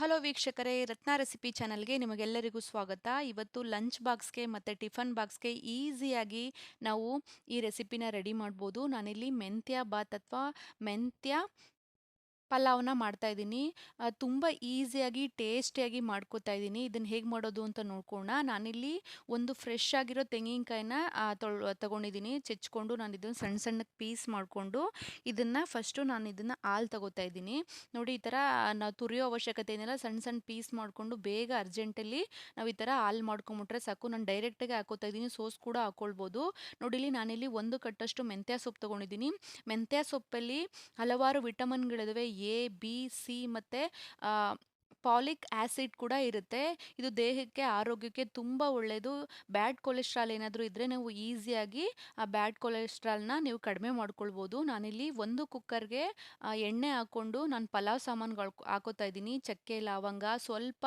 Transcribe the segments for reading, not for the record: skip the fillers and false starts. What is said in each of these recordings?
Hello ವೀಕ್ಷಕರೇ, ರತ್ನ recipe ಚಾನಲ್ಗೆ ನಿಮಗೆಲ್ಲರಿಗೂ ಸ್ವಾಗತ. ಇವತ್ತು ಲಂಚ್ ಬಾಕ್ಸ್ಗೆ ಮತ್ತು ಟಿಫನ್ ಬಾಕ್ಸ್ಗೆ ಈಸಿಯಾಗಿ ನಾವು ಈ ರೆಸಿಪಿನ ರೆಡಿ ಮಾಡ್ಬೋದು. ನಾನಿಲ್ಲಿ ಮೆಂತ್ಯ ಬಾತ್ ಅಥವಾ ಮೆಂತ್ಯ ಪಲಾವ್ನ ಮಾಡ್ತಾ ಇದ್ದೀನಿ. ತುಂಬ ಈಸಿಯಾಗಿ ಟೇಸ್ಟಿಯಾಗಿ ಮಾಡ್ಕೋತಾ ಇದ್ದೀನಿ. ಇದನ್ನು ಹೇಗೆ ಮಾಡೋದು ಅಂತ ನೋಡ್ಕೊಳ್ಳೋಣ. ನಾನಿಲ್ಲಿ ಒಂದು ಫ್ರೆಶ್ ಆಗಿರೋ ತೆಂಗಿನಕಾಯಿನ ತಗೊಂಡಿದ್ದೀನಿ. ಚೆಚ್ಕೊಂಡು ನಾನು ಇದನ್ನು ಸಣ್ಣ ಸಣ್ಣಕ್ಕೆ ಪೀಸ್ ಮಾಡಿಕೊಂಡು ಫಸ್ಟು ನಾನು ಇದನ್ನು ಹಾಲು ತಗೋತಾ ಇದ್ದೀನಿ. ನೋಡಿ, ಈ ಥರ ನಾವು ತುರಿಯೋ ಅವಶ್ಯಕತೆ ಏನಿಲ್ಲ. ಸಣ್ಣ ಸಣ್ಣ ಪೀಸ್ ಮಾಡಿಕೊಂಡು ಬೇಗ ಅರ್ಜೆಂಟಲ್ಲಿ ನಾವು ಈ ಥರ ಹಾಲು ಮಾಡ್ಕೊಂಬಿಟ್ರೆ ಸಾಕು. ನಾನು ಡೈರೆಕ್ಟಾಗಿ ಹಾಕೋತಾ ಇದ್ದೀನಿ. ಸೋಸ್ ಕೂಡ ಹಾಕ್ಕೊಳ್ಬೋದು. ನೋಡಿ, ನಾನಿಲ್ಲಿ ಒಂದು ಕಟ್ಟಷ್ಟು ಮೆಂತ್ಯ ಸೊಪ್ಪು ತೊಗೊಂಡಿದ್ದೀನಿ. ಮೆಂತ್ಯ ಸೊಪ್ಪಲ್ಲಿ ಹಲವಾರು ವಿಟಮಿನ್ಗಳಿದಾವೆ. ಎ, ಬಿ, ಸಿ ಮತ್ತು ಪಾಲಿಕ್ ಆ್ಯಸಿಡ್ ಕೂಡ ಇರುತ್ತೆ. ಇದು ದೇಹಕ್ಕೆ, ಆರೋಗ್ಯಕ್ಕೆ ತುಂಬ ಒಳ್ಳೆಯದು. ಬ್ಯಾಡ್ ಕೊಲೆಸ್ಟ್ರಾಲ್ ಏನಾದರೂ ಇದ್ದರೆ ನೀವು ಈಸಿಯಾಗಿ ಆ ಬ್ಯಾಡ್ ಕೊಲೆಸ್ಟ್ರಾಲ್ನ ನೀವು ಕಡಿಮೆ ಮಾಡ್ಕೊಳ್ಬೋದು. ನಾನಿಲ್ಲಿ ಒಂದು ಕುಕ್ಕರ್ಗೆ ಎಣ್ಣೆ ಹಾಕ್ಕೊಂಡು ನಾನು ಪಲಾವ್ ಸಾಮಾನುಗಳು ಹಾಕೋತಾ ಇದ್ದೀನಿ. ಚಕ್ಕೆ, ಲವಂಗ, ಸ್ವಲ್ಪ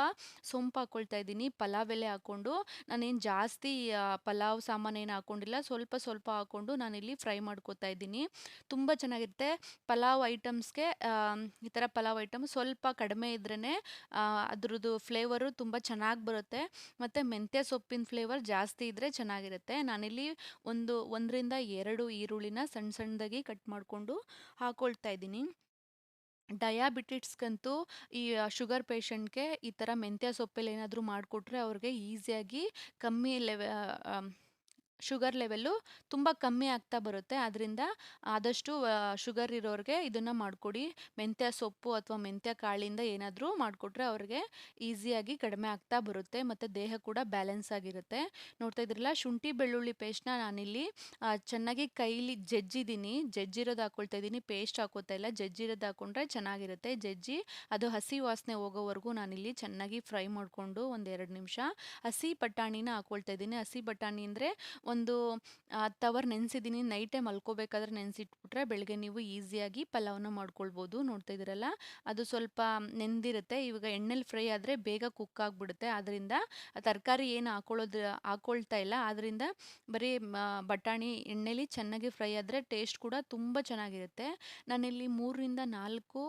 ಸೊಂಪು ಹಾಕ್ಕೊಳ್ತಾ ಇದ್ದೀನಿ. ಪಲಾವ್ ಎಲೆ ಹಾಕ್ಕೊಂಡು, ನಾನೇನು ಜಾಸ್ತಿ ಪಲಾವ್ ಸಾಮಾನೇನು ಹಾಕ್ಕೊಂಡಿಲ್ಲ. ಸ್ವಲ್ಪ ಸ್ವಲ್ಪ ಹಾಕ್ಕೊಂಡು ನಾನಿಲ್ಲಿ ಫ್ರೈ ಮಾಡ್ಕೋತಾ ಇದ್ದೀನಿ. ತುಂಬ ಚೆನ್ನಾಗಿರುತ್ತೆ ಪಲಾವ್ ಐಟಮ್ಸ್ಗೆ. ಈ ಥರ ಪಲಾವ್ ಐಟಮ್ ಸ್ವಲ್ಪ ಕಡಿಮೆ ಇದ್ರೇ ಅದ್ರದ್ದು ಫ್ಲೇವರು ತುಂಬ ಚೆನ್ನಾಗಿ ಬರುತ್ತೆ. ಮತ್ತು ಮೆಂತ್ಯ ಸೊಪ್ಪಿನ ಫ್ಲೇವರ್ ಜಾಸ್ತಿ ಇದ್ದರೆ ಚೆನ್ನಾಗಿರುತ್ತೆ. ನಾನಿಲ್ಲಿ ಒಂದರಿಂದ 2 ಈರುಳ್ಳಿನ ಸಣ್ಣ ಸಣ್ಣದಾಗಿ ಕಟ್ ಮಾಡಿಕೊಂಡು ಹಾಕ್ಕೊಳ್ತಾ ಇದ್ದೀನಿ. ಡಯಾಬಿಟಿಕ್ಸ್ಗಂತೂ, ಈ ಶುಗರ್ ಪೇಷಂಟ್ಗೆ ಈ ಥರ ಮೆಂತ್ಯ ಸೊಪ್ಪಲ್ಲಿ ಏನಾದರೂ ಮಾಡಿಕೊಟ್ರೆ ಅವ್ರಿಗೆ ಈಸಿಯಾಗಿ ಕಮ್ಮಿ ಶುಗರ್ ಲೆವೆಲ್ಲು ತುಂಬ ಕಮ್ಮಿ ಆಗ್ತಾ ಬರುತ್ತೆ. ಆದ್ದರಿಂದ ಆದಷ್ಟು ಶುಗರ್ ಇರೋರಿಗೆ ಇದನ್ನು ಮಾಡಿಕೊಡಿ. ಮೆಂತ್ಯ ಸೊಪ್ಪು ಅಥವಾ ಮೆಂತ್ಯ ಕಾಳಿಂದ ಏನಾದರೂ ಮಾಡಿಕೊಟ್ರೆ ಅವ್ರಿಗೆ ಈಸಿಯಾಗಿ ಕಡಿಮೆ ಆಗ್ತಾ ಬರುತ್ತೆ ಮತ್ತು ದೇಹ ಕೂಡ ಬ್ಯಾಲೆನ್ಸ್ ಆಗಿರುತ್ತೆ. ನೋಡ್ತಾ ಇದ್ರಲ್ಲ, ಶುಂಠಿ ಬೆಳ್ಳುಳ್ಳಿ ಪೇಸ್ಟ್ನ ನಾನಿಲ್ಲಿ ಚೆನ್ನಾಗಿ ಕೈಲಿ ಜಜ್ಜಿದ್ದೀನಿ. ಜಜ್ಜಿರೋದು ಹಾಕ್ಕೊಳ್ತಾ ಇದ್ದೀನಿ, ಪೇಸ್ಟ್ ಹಾಕೋತಾ ಇಲ್ಲ. ಜಜ್ಜಿರೋದು ಹಾಕ್ಕೊಂಡ್ರೆ ಚೆನ್ನಾಗಿರುತ್ತೆ. ಜಜ್ಜಿ ಅದು ಹಸಿ ವಾಸನೆ ಹೋಗೋವರೆಗೂ ನಾನಿಲ್ಲಿ ಚೆನ್ನಾಗಿ ಫ್ರೈ ಮಾಡಿಕೊಂಡು 1-2 ನಿಮಿಷ ಹಸಿ ಬಟಾಣಿನ ಹಾಕ್ಕೊಳ್ತಾ ಇದ್ದೀನಿ. ಹಸಿ ಬಟಾಣಿ ಅಂದರೆ ಒಂದು ತವರ್ ನೆನೆಸಿದ್ದೀನಿ. ನೈಟೇ ಮಲ್ಕೋಬೇಕಾದ್ರೆ ನೆನೆಸಿಟ್ಬಿಟ್ರೆ ಬೆಳಗ್ಗೆ ನೀವು ಈಸಿಯಾಗಿ ಪಲಾವ್ನ ಮಾಡ್ಕೊಳ್ಬೋದು. ನೋಡ್ತಾ ಇದ್ದೀರಲ್ಲ, ಅದು ಸ್ವಲ್ಪ ನೆಂದಿರುತ್ತೆ. ಇವಾಗ ಎಣ್ಣೆಲಿ ಫ್ರೈ ಆದರೆ ಬೇಗ ಕುಕ್ ಆಗಿಬಿಡುತ್ತೆ. ಆದ್ದರಿಂದ ತರಕಾರಿ ಏನು ಹಾಕ್ಕೊಳ್ತಾ ಇಲ್ಲ. ಆದ್ದರಿಂದ ಬರೀ ಬಟಾಣಿ ಎಣ್ಣೆಲಿ ಚೆನ್ನಾಗಿ ಫ್ರೈ ಆದರೆ ಟೇಸ್ಟ್ ಕೂಡ ತುಂಬ ಚೆನ್ನಾಗಿರುತ್ತೆ. ನಾನಿಲ್ಲಿ 3-4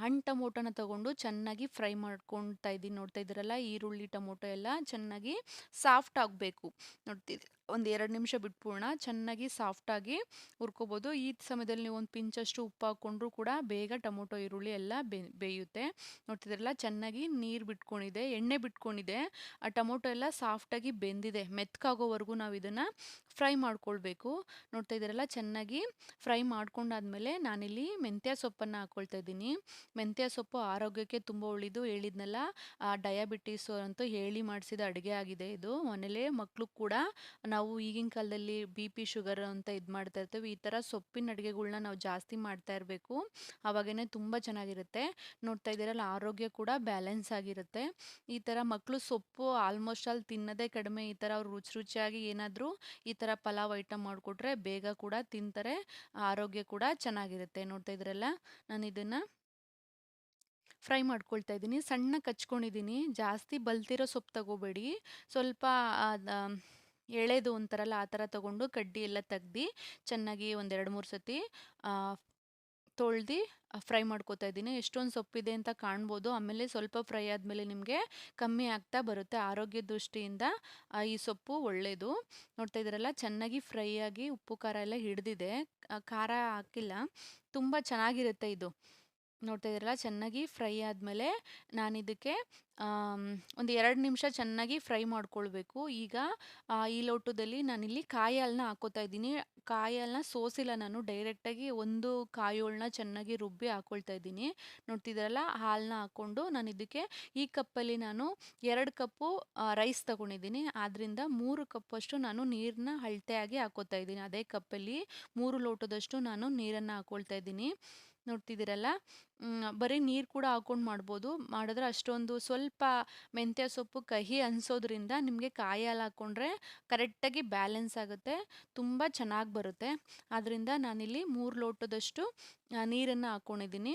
ಹಣ್ಣು ಟೊಮೊಟೊನ ತಗೊಂಡು ಚೆನ್ನಾಗಿ ಫ್ರೈ ಮಾಡ್ಕೊಳ್ತಾ ಇದ್ದೀನಿ. ನೋಡ್ತಾ ಇದ್ದೀರಲ್ಲ, ಈರುಳ್ಳಿ ಟೊಮೊಟೊ ಎಲ್ಲ ಚೆನ್ನಾಗಿ ಸಾಫ್ಟ್ ಆಗಬೇಕು. ಒಂದು 2 ನಿಮಿಷ ಬಿಟ್ಬಿಡೋಣ. ಚೆನ್ನಾಗಿ ಸಾಫ್ಟಾಗಿ ಹುರ್ಕೋಬೋದು. ಈ ಸಮಯದಲ್ಲಿ ನೀವು ಒಂದು ಪಿಂಚಷ್ಟು ಉಪ್ಪು ಹಾಕ್ಕೊಂಡ್ರೂ ಕೂಡ ಬೇಗ ಟೊಮೊಟೊ, ಈರುಳ್ಳಿ ಎಲ್ಲ ಬೇಯುತ್ತೆ. ನೋಡ್ತಿದ್ರಲ್ಲ, ಚೆನ್ನಾಗಿ ನೀರು ಬಿಟ್ಕೊಂಡಿದೆ, ಎಣ್ಣೆ ಬಿಟ್ಕೊಂಡಿದೆ. ಆ ಟೊಮೊಟೊ ಎಲ್ಲ ಸಾಫ್ಟಾಗಿ ಬೆಂದಿದೆ. ಮೆತ್ತಗಾಗೋವರೆಗೂ ನಾವು ಇದನ್ನು ಫ್ರೈ ಮಾಡ್ಕೊಳ್ಬೇಕು. ನೋಡ್ತಾ ಇದ್ದೀರಲ್ಲ, ಚೆನ್ನಾಗಿ ಫ್ರೈ ಮಾಡ್ಕೊಂಡಾದ್ಮೇಲೆ ನಾನಿಲ್ಲಿ ಮೆಂತ್ಯ ಸೊಪ್ಪನ್ನು ಹಾಕ್ಕೊಳ್ತಾ ಇದ್ದೀನಿ. ಮೆಂತ್ಯ ಸೊಪ್ಪು ಆರೋಗ್ಯಕ್ಕೆ ತುಂಬ ಒಳ್ಳೆಯದು. ಹೇಳಿದ್ನಲ್ಲ, ಡಯಾಬಿಟೀಸು ಅಂತೂ ಹೇಳಿ ಮಾಡಿಸಿದ ಅಡುಗೆ ಆಗಿದೆ ಇದು. ಮನೇಲೇ ಮಕ್ಕಳು ಕೂಡ ನಾವು ಈಗಿನ ಕಾಲದಲ್ಲಿ BP, ಶುಗರ್ ಅಂತ ಇದು ಮಾಡ್ತಾ ಇರ್ತೀವಿ. ಈ ಥರ ಸೊಪ್ಪಿನ ಅಡುಗೆಗಳ್ನ ನಾವು ಜಾಸ್ತಿ ಮಾಡ್ತಾ ಇರಬೇಕು. ಆವಾಗೇ ತುಂಬ ಚೆನ್ನಾಗಿರುತ್ತೆ. ನೋಡ್ತಾ ಇದ್ದೀರಲ್ಲ, ಆರೋಗ್ಯ ಕೂಡ ಬ್ಯಾಲೆನ್ಸ್ ಆಗಿರುತ್ತೆ. ಈ ಥರ ಮಕ್ಕಳು ಸೊಪ್ಪು ಆಲ್ಮೋಸ್ಟ್ ಆಲ್ ತಿನ್ನೋದೇ ಕಡಿಮೆ. ಈ ಥರ ಅವ್ರು ರುಚಿಯಾಗಿ ಏನಾದರೂ ಈ ಥರ ಪಲಾವ್ ಐಟಮ್ ಮಾಡಿಕೊಟ್ರೆ ಬೇಗ ಕೂಡ ತಿಂತಾರೆ. ಆರೋಗ್ಯ ಕೂಡ ಚೆನ್ನಾಗಿರುತ್ತೆ. ನೋಡ್ತಾ ಇದ್ರಲ್ಲ, ನಾನು ಇದನ್ನು ಫ್ರೈ ಮಾಡ್ಕೊಳ್ತಾ ಇದ್ದೀನಿ. ಸಣ್ಣಗೆ ಹಚ್ಕೊಂಡಿದ್ದೀನಿ. ಜಾಸ್ತಿ ಬಲ್ತಿರೋ ಸೊಪ್ಪು ತಗೋಬೇಡಿ. ಸ್ವಲ್ಪ ಎಳೆದು ಅಂತಾರಲ್ಲ, ಆ ಥರ ತಗೊಂಡು ಕಡ್ಡಿ ಎಲ್ಲ ತೆಗ್ದು ಚೆನ್ನಾಗಿ 1-2-3 ಸತಿ ತೊಳ್ದು ಫ್ರೈ ಮಾಡ್ಕೋತಾ ಇದ್ದೀನಿ. ಎಷ್ಟೊಂದು ಸೊಪ್ಪಿದೆ ಅಂತ ಕಾಣ್ಬೋದು. ಆಮೇಲೆ ಸ್ವಲ್ಪ ಫ್ರೈ ಆದಮೇಲೆ ನಿಮಗೆ ಕಮ್ಮಿ ಆಗ್ತಾ ಬರುತ್ತೆ. ಆರೋಗ್ಯ ದೃಷ್ಟಿಯಿಂದ ಈ ಸೊಪ್ಪು ಒಳ್ಳೆಯದು. ನೋಡ್ತಾ ಇದ್ದೀರಲ್ಲ, ಚೆನ್ನಾಗಿ ಫ್ರೈ ಆಗಿ ಉಪ್ಪು ಖಾರ ಎಲ್ಲ ಹಿಡಿದಿದೆ. ಖಾರ ಹಾಕಿಲ್ಲ. ತುಂಬ ಚೆನ್ನಾಗಿರುತ್ತೆ ಇದು. ನೋಡ್ತಾ ಇದ್ದೀರಲ್ಲ, ಚೆನ್ನಾಗಿ ಫ್ರೈ ಆದಮೇಲೆ ನಾನಿದಕ್ಕೆ ಒಂದು 2 ನಿಮಿಷ ಚೆನ್ನಾಗಿ ಫ್ರೈ ಮಾಡ್ಕೊಳ್ಬೇಕು. ಈಗ ಈ ಲೋಟದಲ್ಲಿ ನಾನಿಲ್ಲಿ ಕಾಯಿ ಹಾಲನ್ನ ಹಾಕ್ಕೋತಾ ಇದ್ದೀನಿ. ಕಾಯಿ ಹಾಲನ್ನ ಸೋಸಿಲ್ಲ ನಾನು, ಡೈರೆಕ್ಟಾಗಿ ಒಂದು ಕಾಯೋಳನ್ನ ಚೆನ್ನಾಗಿ ರುಬ್ಬಿ ಹಾಕ್ಕೊಳ್ತಾ ಇದ್ದೀನಿ. ನೋಡ್ತಿದ್ದೀರಲ್ಲ, ಹಾಲನ್ನ ಹಾಕ್ಕೊಂಡು ನಾನು ಇದಕ್ಕೆ ಈ ಕಪ್ಪಲ್ಲಿ ನಾನು 2 ಕಪ್ಪು ರೈಸ್ ತಗೊಂಡಿದ್ದೀನಿ. ಆದ್ದರಿಂದ 3 ಕಪ್ಪಷ್ಟು ನಾನು ನೀರನ್ನ ಅಳತೆಯಾಗಿ ಹಾಕ್ಕೋತಾ ಇದ್ದೀನಿ. ಅದೇ ಕಪ್ಪಲ್ಲಿ 3 ಲೋಟದಷ್ಟು ನಾನು ನೀರನ್ನು ಹಾಕ್ಕೊಳ್ತಾ ಇದ್ದೀನಿ. ನೋಡ್ತಿದ್ದೀರಲ್ಲ, ಬರೀ ನೀರು ಕೂಡ ಹಾಕ್ಕೊಂಡು ಮಾಡ್ಬೋದು. ಮಾಡಿದ್ರೆ ಅಷ್ಟೊಂದು ಸ್ವಲ್ಪ ಮೆಂತ್ಯ ಸೊಪ್ಪು ಕಹಿ ಅನಿಸೋದ್ರಿಂದ ನಿಮಗೆ ಕಾಯಿ ಹಾಲು ಹಾಕ್ಕೊಂಡ್ರೆ ಕರೆಕ್ಟಾಗಿ ಬ್ಯಾಲೆನ್ಸ್ ಆಗುತ್ತೆ. ತುಂಬ ಚೆನ್ನಾಗಿ ಬರುತ್ತೆ. ಆದ್ದರಿಂದ ನಾನಿಲ್ಲಿ 3 ಲೋಟದಷ್ಟು ನೀರನ್ನು ಹಾಕ್ಕೊಂಡಿದ್ದೀನಿ.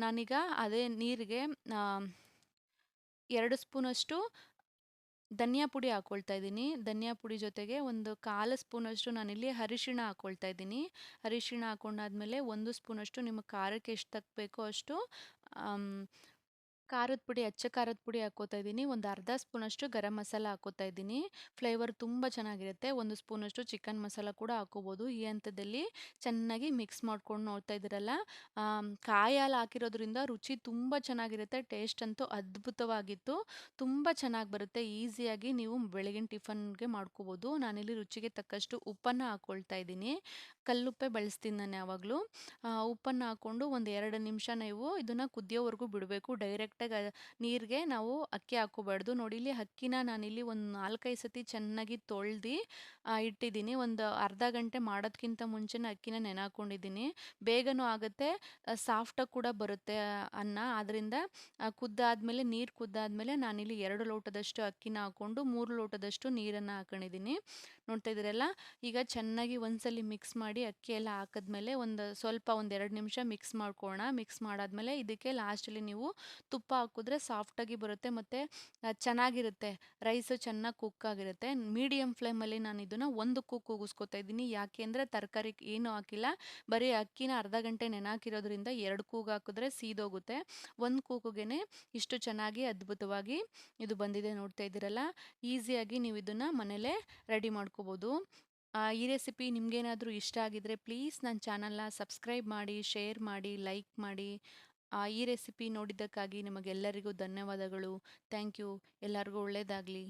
ನಾನೀಗ ಅದೇ ನೀರಿಗೆ 2 ಸ್ಪೂನಷ್ಟು ಧನಿಯಾ ಪುಡಿ ಹಾಕ್ಕೊಳ್ತಾ ಇದ್ದೀನಿ. ಧನಿಯಾ ಪುಡಿ ಜೊತೆಗೆ ಒಂದು 1/4 ಸ್ಪೂನಷ್ಟು ನಾನಿಲ್ಲಿ ಅರಿಶಿಣ ಹಾಕ್ಕೊಳ್ತಾ ಇದ್ದೀನಿ. ಅರಿಶಿಣ ಹಾಕ್ಕೊಂಡಾದ್ಮೇಲೆ 1 ಸ್ಪೂನಷ್ಟು ನಿಮ್ಮ ಖಾರಕ್ಕೆ ಎಷ್ಟು ತಕ್ಕಬೇಕೋ ಅಷ್ಟು ಖಾರದ ಪುಡಿ, ಅಚ್ಚ ಖಾರದ ಪುಡಿ ಹಾಕ್ಕೋತಾ ಇದ್ದೀನಿ. ಒಂದು ಅರ್ಧ ಸ್ಪೂನಷ್ಟು ಗರಂ ಮಸಾಲ ಹಾಕ್ಕೋತಾ ಇದ್ದೀನಿ. ಫ್ಲೇವರ್ ತುಂಬ ಚೆನ್ನಾಗಿರುತ್ತೆ. 1 ಸ್ಪೂನಷ್ಟು ಚಿಕನ್ ಮಸಾಲ ಕೂಡ ಹಾಕ್ಕೋಬೋದು. ಈ ಹಂತದಲ್ಲಿ ಚೆನ್ನಾಗಿ ಮಿಕ್ಸ್ ಮಾಡ್ಕೊಂಡು ನೋಡ್ತಾ ಇದ್ದೀರಲ್ಲ, ಕಾಯಿ ಹಾಲು ಹಾಕಿರೋದ್ರಿಂದ ರುಚಿ ತುಂಬ ಚೆನ್ನಾಗಿರುತ್ತೆ. ಟೇಸ್ಟ್ ಅಂತೂ ಅದ್ಭುತವಾಗಿತ್ತು. ತುಂಬ ಚೆನ್ನಾಗಿ ಬರುತ್ತೆ. ಈಸಿಯಾಗಿ ನೀವು ಬೆಳಗಿನ ಟಿಫನ್‌ಗೆ ಮಾಡ್ಕೋಬೋದು. ನಾನಿಲ್ಲಿ ರುಚಿಗೆ ತಕ್ಕಷ್ಟು ಉಪ್ಪನ್ನು ಹಾಕ್ಕೊಳ್ತಾ ಇದ್ದೀನಿ. ಕಲ್ಲುಪ್ಪೇ ಬಳಸ್ತೀನಿ ನಾನು ಯಾವಾಗಲೂ. ಉಪ್ಪನ್ನು ಹಾಕ್ಕೊಂಡು ಒಂದು 2 ನಿಮಿಷ ನೀವು ಇದನ್ನು ಕುದಿಯೋವರೆಗೂ ಬಿಡಬೇಕು. ಡೈರೆಕ್ಟಾಗಿ ನೀರಿಗೆ ನಾವು ಅಕ್ಕಿ ಹಾಕ್ಕೋಬಾರ್ದು. ನೋಡಿ ಇಲ್ಲಿ ಅಕ್ಕಿನ ನಾನಿಲ್ಲಿ ಒಂದು 4, 5 ಸತಿ ಚೆನ್ನಾಗಿ ತೊಳ್ದು ಇಟ್ಟಿದ್ದೀನಿ. ಒಂದು ಅರ್ಧ ಗಂಟೆ ಮಾಡೋದಕ್ಕಿಂತ ಮುಂಚೆನೇ ಅಕ್ಕಿನ ನೆನೆ ಹಾಕ್ಕೊಂಡಿದ್ದೀನಿ. ಬೇಗನೂ ಆಗುತ್ತೆ, ಸಾಫ್ಟಾಗಿ ಕೂಡ ಬರುತ್ತೆ ಅನ್ನ. ಆದ್ದರಿಂದ ಕುದ್ದಾದ್ಮೇಲೆ, ನೀರು ಕುದ್ದಾದ್ಮೇಲೆ ನಾನಿಲ್ಲಿ 2 ಲೋಟದಷ್ಟು ಅಕ್ಕಿನ ಹಾಕ್ಕೊಂಡು 3 ಲೋಟದಷ್ಟು ನೀರನ್ನು ಹಾಕೊಂಡಿದ್ದೀನಿ. ನೋಡ್ತಾ ಇದ್ದೀರಲ್ಲ, ಈಗ ಚೆನ್ನಾಗಿ ಒಂದ್ಸಲಿ ಮಿಕ್ಸ್ ಮಾಡಿ ಅಕ್ಕಿ ಎಲ್ಲ ಹಾಕಿದ್ಮೇಲೆ ಸ್ವಲ್ಪ ಒಂದು 2 ನಿಮಿಷ ಮಿಕ್ಸ್ ಮಾಡ್ಕೊಳ್ಳೋಣ. ಮಿಕ್ಸ್ ಮಾಡಾದ್ಮೇಲೆ ಇದಕ್ಕೆ ಲಾಸ್ಟಲ್ಲಿ ನೀವು ತುಪ್ಪ ಹಾಕಿದ್ರೆ ಸಾಫ್ಟಾಗಿ ಬರುತ್ತೆ ಮತ್ತು ಚೆನ್ನಾಗಿರುತ್ತೆ. ರೈಸು ಚೆನ್ನಾಗಿ ಕುಕ್ ಆಗಿರುತ್ತೆ. ಮೀಡಿಯಮ್ ಫ್ಲೇಮಲ್ಲಿ ನಾನು ಇದನ್ನು 1 ಕೂಗು ಕೂಗಿಸ್ಕೊತಾ ಇದ್ದೀನಿ. ಯಾಕೆ ಅಂದರೆ ತರಕಾರಿ ಏನೂ ಹಾಕಿಲ್ಲ, ಬರೀ ಅಕ್ಕಿನ ಅರ್ಧ ಗಂಟೆ ನೆನೆ ಹಾಕಿರೋದ್ರಿಂದ 2 ಕೂಗು ಹಾಕಿದ್ರೆ ಸೀದೋಗುತ್ತೆ. 1 ಕೂಗುಗೇನೆ ಇಷ್ಟು ಚೆನ್ನಾಗಿ ಅದ್ಭುತವಾಗಿ ಇದು ಬಂದಿದೆ. ನೋಡ್ತಾ ಇದ್ದೀರಲ್ಲ, ಈಸಿಯಾಗಿ ನೀವು ಇದನ್ನು ಮನೇಲೇ ರೆಡಿ ಮಾಡ್ಕೋಬೋದು. ಈ ರೆಸಿಪಿ ನಿಮಗೇನಾದರೂ ಇಷ್ಟ ಆಗಿದ್ರೆ ಪ್ಲೀಸ್ ನನ್ನ ಚಾನಲ್‌ನ ಸಬ್ಸ್ಕ್ರೈಬ್ ಮಾಡಿ, ಶೇರ್ ಮಾಡಿ, ಲೈಕ್ ಮಾಡಿ. ಈ ರೆಸಿಪಿ ನೋಡಿದ್ದಕ್ಕಾಗಿ ನಿಮಗೆಲ್ಲರಿಗೂ ಧನ್ಯವಾದಗಳು. Thank you. ಎಲ್ಲರಿಗೂ ಒಳ್ಳೆಯದಾಗಲಿ.